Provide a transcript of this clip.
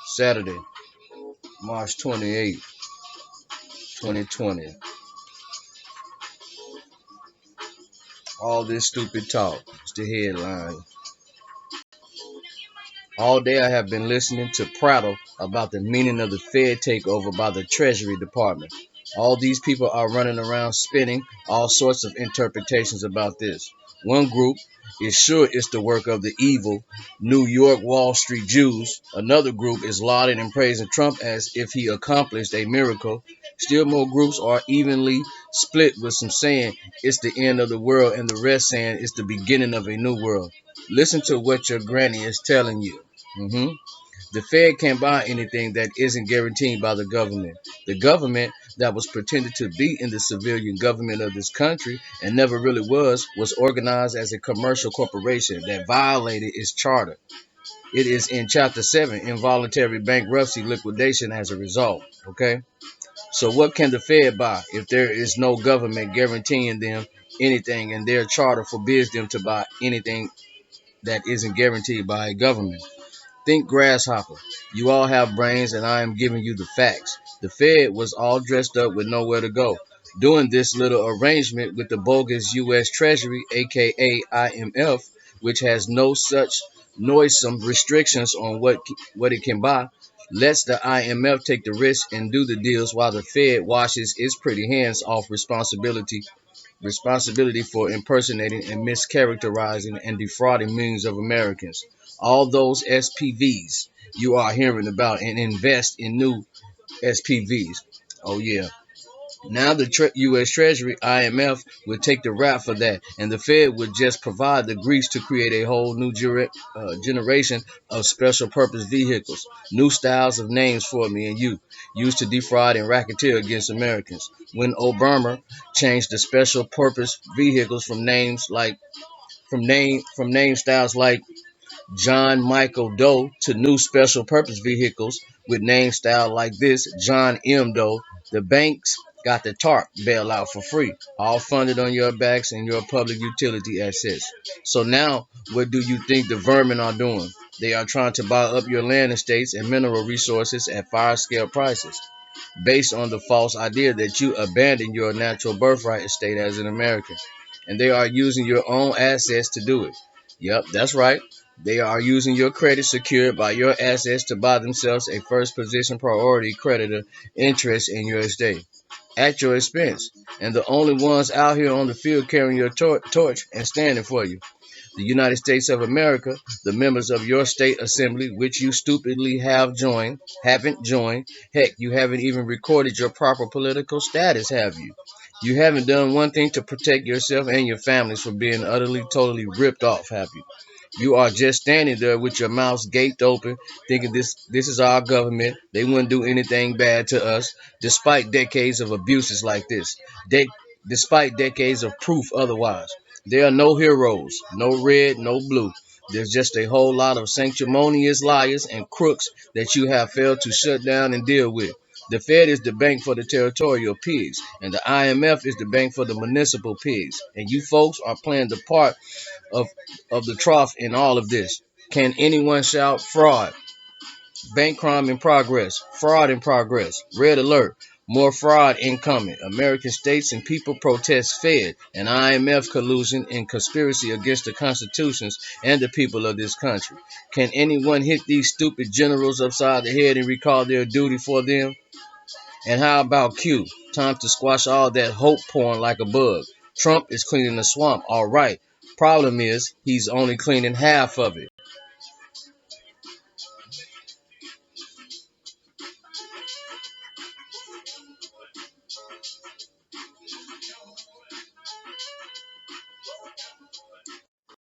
Saturday, March 28th, 2020. All this stupid talk. It's the headline. All day I have been listening to prattle about the meaning of the Fed takeover by the Treasury Department. All these people are running around spinning all sorts of interpretations about this. One group is sure it's the work of the evil New York Wall Street Jews. Another group is lauding and praising Trump as if he accomplished a miracle. Still more groups are evenly split, with some saying it's the end of the world and the rest saying it's the beginning of a new world. Listen to what your granny is telling you. The Fed can't buy anything that isn't guaranteed by the government. The government that was pretended to be in the civilian government of this country and never really was organized as a commercial corporation that violated its charter. It is in Chapter 7, involuntary bankruptcy liquidation as a result. Okay? So what can the Fed buy if there is no government guaranteeing them anything and their charter forbids them to buy anything that isn't guaranteed by a government? Think grasshopper. You all have brains and I am giving you the facts. The Fed was all dressed up with nowhere to go, doing this little arrangement with the bogus U.S. Treasury, aka IMF, which has no such noisome restrictions on what it can buy. Lets the IMF take the risk and do the deals while the Fed washes its pretty hands off responsibility for impersonating and mischaracterizing and defrauding millions of Americans. All those SPVs you are hearing about and invest in new SPVs. Oh, yeah. Now the U.S. Treasury, IMF, would take the rap for that, and the Fed would just provide the grease to create a whole new generation of special purpose vehicles, new styles of names for me and you, used to defraud and racketeer against Americans. When Obama changed the special purpose vehicles from name styles like John Michael Doe to new special purpose vehicles with name style like this, John M. Doe, the banks got the TARP bailout for free, all funded on your backs and your public utility assets. So now, what do you think the vermin are doing? They are trying to buy up your land estates and mineral resources at fire scale prices, based on the false idea that you abandon your natural birthright estate as an American. And they are using your own assets to do it. Yep, that's right. They are using your credit secured by your assets to buy themselves a first position priority creditor interest in your estate at your expense. And the only ones out here on the field carrying your torch and standing for you, the United States of America, the members of your state assembly, which you stupidly haven't joined. Heck, you haven't even recorded your proper political status, have you? You haven't done one thing to protect yourself and your families from being utterly, totally ripped off, have you? You are just standing there with your mouths gaped open, thinking this is our government. They wouldn't do anything bad to us, despite decades of abuses like this. Despite decades of proof otherwise. There are no heroes, no red, no blue. There's just a whole lot of sanctimonious liars and crooks that you have failed to shut down and deal with. The Fed is the bank for the territorial pigs, and the IMF is the bank for the municipal pigs. And you folks are playing the part of, of the trough in all of this. Can anyone shout fraud? Bank crime in progress. Fraud in progress. Red alert. More fraud incoming. American states and people protest Fed and IMF collusion and conspiracy against the constitutions and the people of this country. Can anyone hit these stupid generals upside the head and recall their duty for them? And how about Q? Time to squash all that hope porn like a bug. Trump is cleaning the swamp, all right. Problem is, he's only cleaning half of it.